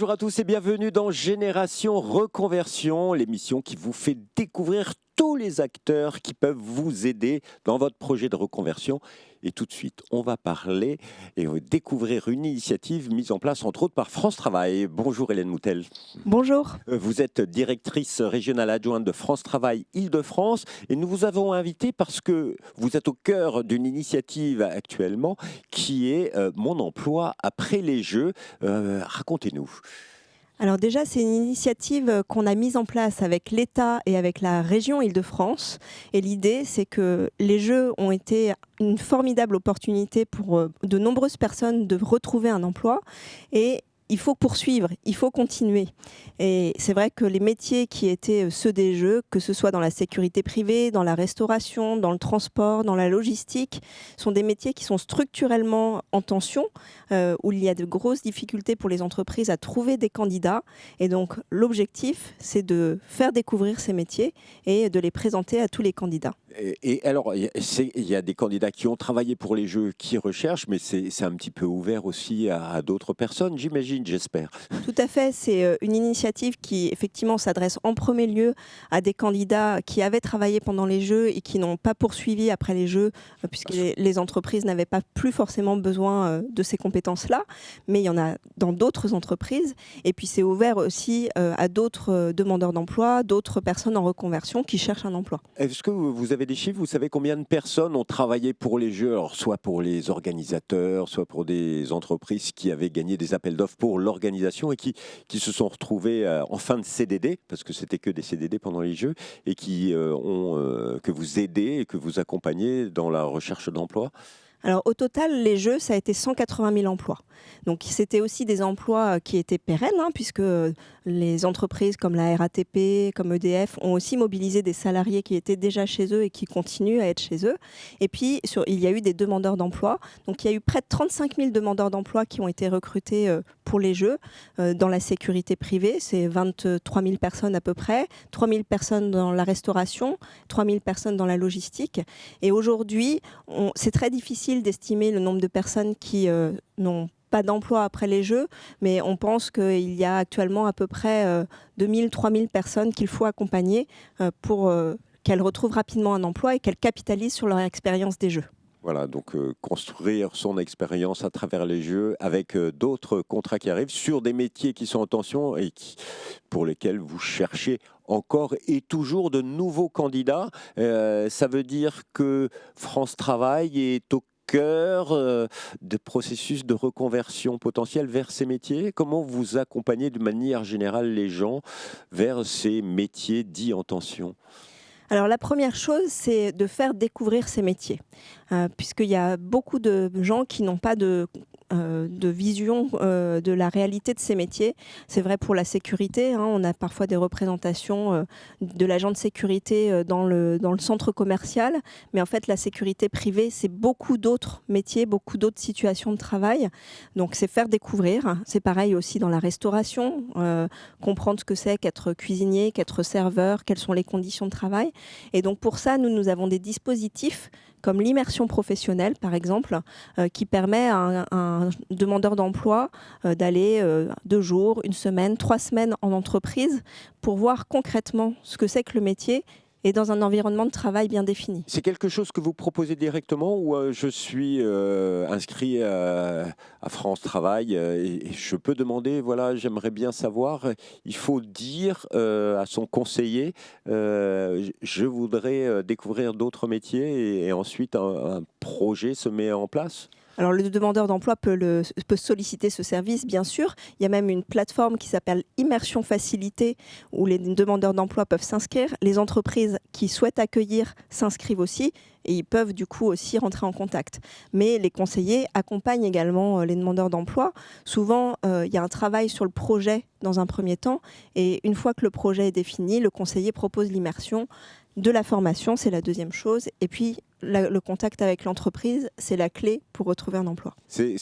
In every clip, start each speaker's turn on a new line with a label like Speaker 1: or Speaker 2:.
Speaker 1: Bonjour à tous et bienvenue dans Génération Reconversion, l'émission qui vous fait découvrir tous les acteurs qui peuvent vous aider dans votre projet de reconversion. Et tout de suite, on va parler et découvrir une initiative mise en place entre autres par France Travail. Bonjour Hélène Moutel.
Speaker 2: Bonjour.
Speaker 1: Vous êtes directrice régionale adjointe de France Travail Île-de-France et nous vous avons invité parce que vous êtes au cœur d'une initiative actuellement qui est Mon emploi après les Jeux. Racontez-nous.
Speaker 2: Alors déjà, c'est une initiative qu'on a mise en place avec l'État et avec la région Île-de-France. Et l'idée, c'est que les Jeux ont été une formidable opportunité pour de nombreuses personnes de retrouver un emploi. Et il faut poursuivre, il faut continuer. Et c'est vrai que les métiers qui étaient ceux des Jeux, que ce soit dans la sécurité privée, dans la restauration, dans le transport, dans la logistique, sont des métiers qui sont structurellement en tension, où il y a de grosses difficultés pour les entreprises à trouver des candidats. Et donc l'objectif, c'est de faire découvrir ces métiers et de les présenter à tous les candidats.
Speaker 1: Et alors, il y a des candidats qui ont travaillé pour les Jeux, qui recherchent, mais c'est un petit peu ouvert aussi à d'autres personnes, j'imagine, j'espère.
Speaker 2: Tout à fait, c'est une initiative qui effectivement s'adresse en premier lieu à des candidats qui avaient travaillé pendant les Jeux et qui n'ont pas poursuivi après les Jeux, puisque les entreprises n'avaient pas plus forcément besoin de ces compétences-là, mais il y en a dans d'autres entreprises. Et puis c'est ouvert aussi à d'autres demandeurs d'emploi, d'autres personnes en reconversion qui cherchent un emploi.
Speaker 1: Est-ce que vous avez des chiffres? Vous savez combien de personnes ont travaillé pour les Jeux, alors soit pour les organisateurs, soit pour des entreprises qui avaient gagné des appels d'offres pour l'organisation et qui se sont retrouvées en fin de CDD, parce que c'était que des CDD pendant les Jeux, et qui que vous aidez et que vous accompagnez dans la recherche d'emploi?
Speaker 2: Alors au total, les Jeux, ça a été 180 000 emplois. Donc c'était aussi des emplois qui étaient pérennes, puisque les entreprises comme la RATP, comme EDF, ont aussi mobilisé des salariés qui étaient déjà chez eux et qui continuent à être chez eux. Et puis il y a eu des demandeurs d'emploi. Donc il y a eu près de 35 000 demandeurs d'emploi qui ont été recrutés pour les Jeux. Dans la sécurité privée, c'est 23 000 personnes à peu près, 3 000 personnes dans la restauration, 3 000 personnes dans la logistique. Et aujourd'hui, c'est très difficile d'estimer le nombre de personnes qui n'ont pas d'emploi après les Jeux, mais on pense qu'il y a actuellement à peu près 2 000, 3 000 personnes qu'il faut accompagner pour qu'elles retrouvent rapidement un emploi et qu'elles capitalisent sur leur expérience des Jeux.
Speaker 1: Voilà, donc construire son expérience à travers les Jeux avec d'autres contrats qui arrivent sur des métiers qui sont en tension et pour lesquels vous cherchez encore et toujours de nouveaux candidats. Ça veut dire que France Travail est au cœur de processus de reconversion potentielle vers ces métiers. Comment vous accompagnez de manière générale les gens vers ces métiers dits en tension ?
Speaker 2: Alors la première chose, c'est de faire découvrir ces métiers, puisqu'il y a beaucoup de gens qui n'ont pas de vision de la réalité de ces métiers. C'est vrai pour la sécurité, on a parfois des représentations de l'agent de sécurité dans le centre commercial, mais en fait la sécurité privée, c'est beaucoup d'autres métiers, beaucoup d'autres situations de travail. Donc c'est faire découvrir, c'est pareil aussi dans la restauration, comprendre ce que c'est qu'être cuisinier, qu'être serveur, quelles sont les conditions de travail. Et donc pour ça, nous avons des dispositifs comme l'immersion professionnelle, par exemple, qui permet à un demandeur d'emploi d'aller 2 jours, 1 semaine, 3 semaines en entreprise pour voir concrètement ce que c'est que le métier et dans un environnement de travail bien défini.
Speaker 1: C'est quelque chose que vous proposez directement ou je suis inscrit à France Travail et je peux demander, voilà, j'aimerais bien savoir, il faut dire à son conseiller, je voudrais découvrir d'autres métiers et ensuite un projet se met en place ?
Speaker 2: Alors le demandeur d'emploi peut solliciter ce service, bien sûr. Il y a même une plateforme qui s'appelle Immersion Facilité où les demandeurs d'emploi peuvent s'inscrire. Les entreprises qui souhaitent accueillir s'inscrivent aussi et ils peuvent du coup aussi rentrer en contact. Mais les conseillers accompagnent également les demandeurs d'emploi. Souvent, il y a un travail sur le projet dans un premier temps et une fois que le projet est défini, le conseiller propose l'immersion. De la formation, c'est la deuxième chose. Et puis, le contact avec l'entreprise, c'est la clé pour retrouver un emploi.
Speaker 1: C'est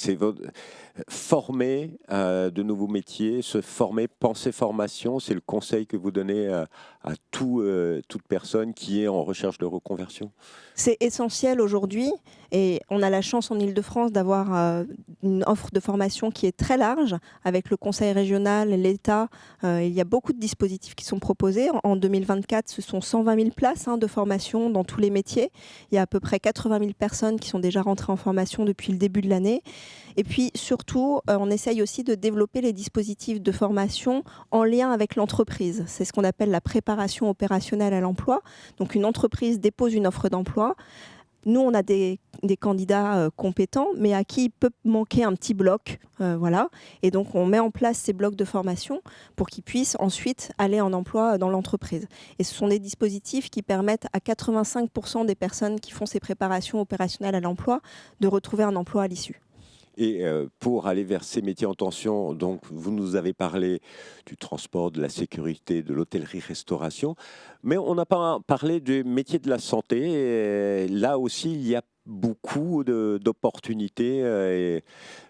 Speaker 1: former de nouveaux métiers, se former, penser formation, c'est le conseil que vous donnez à toute personne qui est en recherche de reconversion.
Speaker 2: C'est essentiel aujourd'hui et on a la chance en Île-de-France d'avoir une offre de formation qui est très large avec le Conseil régional, l'État. Il y a beaucoup de dispositifs qui sont proposés. En 2024, ce sont 120 000 places de formation dans tous les métiers. Il y a à peu près 80 000 personnes qui sont déjà rentrées en formation depuis le début de l'année. Et puis surtout, on essaye aussi de développer les dispositifs de formation en lien avec l'entreprise. C'est ce qu'on appelle la préparation opérationnelle à l'emploi. Donc une entreprise dépose une offre d'emploi. Nous, on a des candidats compétents, mais à qui il peut manquer un petit bloc. Voilà. Et donc, on met en place ces blocs de formation pour qu'ils puissent ensuite aller en emploi dans l'entreprise. Et ce sont des dispositifs qui permettent à 85% des personnes qui font ces préparations opérationnelles à l'emploi de retrouver un emploi à l'issue.
Speaker 1: Et pour aller vers ces métiers en tension, donc vous nous avez parlé du transport, de la sécurité, de l'hôtellerie-restauration, mais on n'a pas parlé du métier de la santé. Et là aussi, il y a beaucoup d'opportunités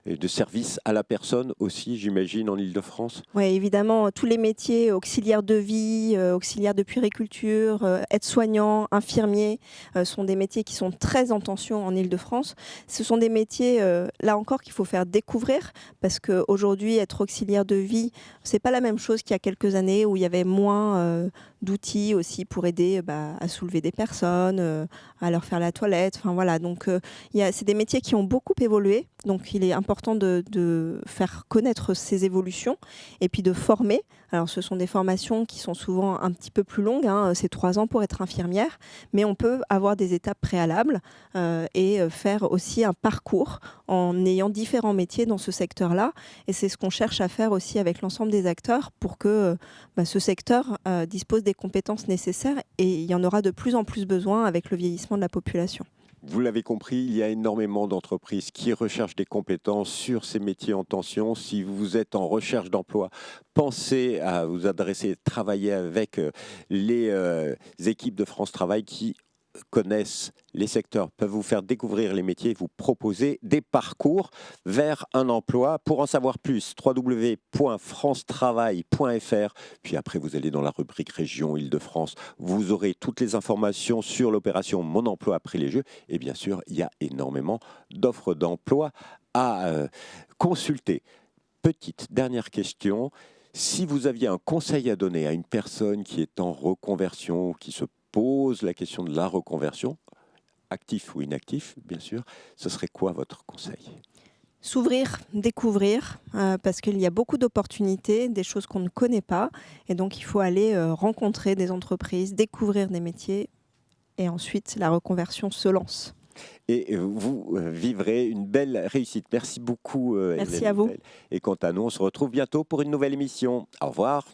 Speaker 1: et de services à la personne aussi, j'imagine, en Île-de-France.
Speaker 2: Oui, évidemment, tous les métiers auxiliaires de vie, auxiliaires de puériculture, aides-soignants, infirmiers, sont des métiers qui sont très en tension en Île-de-France. Ce sont des métiers, là encore, qu'il faut faire découvrir parce qu'aujourd'hui, être auxiliaire de vie, c'est pas la même chose qu'il y a quelques années où il y avait moins d'outils aussi pour aider à soulever des personnes, à leur faire la toilette. Enfin, voilà. Donc, c'est des métiers qui ont beaucoup évolué. Donc, il est important de faire connaître ces évolutions et puis de former. Alors, ce sont des formations qui sont souvent un petit peu plus longues. C'est 3 ans pour être infirmière. Mais on peut avoir des étapes préalables et faire aussi un parcours en ayant différents métiers dans ce secteur-là. Et c'est ce qu'on cherche à faire aussi avec l'ensemble des acteurs pour que ce secteur dispose des compétences nécessaires et il y en aura de plus en plus besoin avec le vieillissement de la population.
Speaker 1: Vous l'avez compris, il y a énormément d'entreprises qui recherchent des compétences sur ces métiers en tension. Si vous êtes en recherche d'emploi, pensez à vous adresser, travailler avec les équipes de France Travail qui connaissent les secteurs, peuvent vous faire découvrir les métiers, vous proposer des parcours vers un emploi. Pour en savoir plus, www.francetravail.fr. Puis après, vous allez dans la rubrique région Île-de-France. Vous aurez toutes les informations sur l'opération Mon emploi après les Jeux. Et bien sûr, il y a énormément d'offres d'emploi à consulter. Petite dernière question. Si vous aviez un conseil à donner à une personne qui est en reconversion, qui se pose la question de la reconversion, actif ou inactif, bien sûr, ce serait quoi votre conseil ?
Speaker 2: S'ouvrir, découvrir, parce qu'il y a beaucoup d'opportunités, des choses qu'on ne connaît pas. Et donc, il faut aller rencontrer des entreprises, découvrir des métiers. Et ensuite, la reconversion se lance.
Speaker 1: Et vous vivrez une belle réussite. Merci beaucoup.
Speaker 2: Merci à vous.
Speaker 1: Et quant à nous, on se retrouve bientôt pour une nouvelle émission. Au revoir.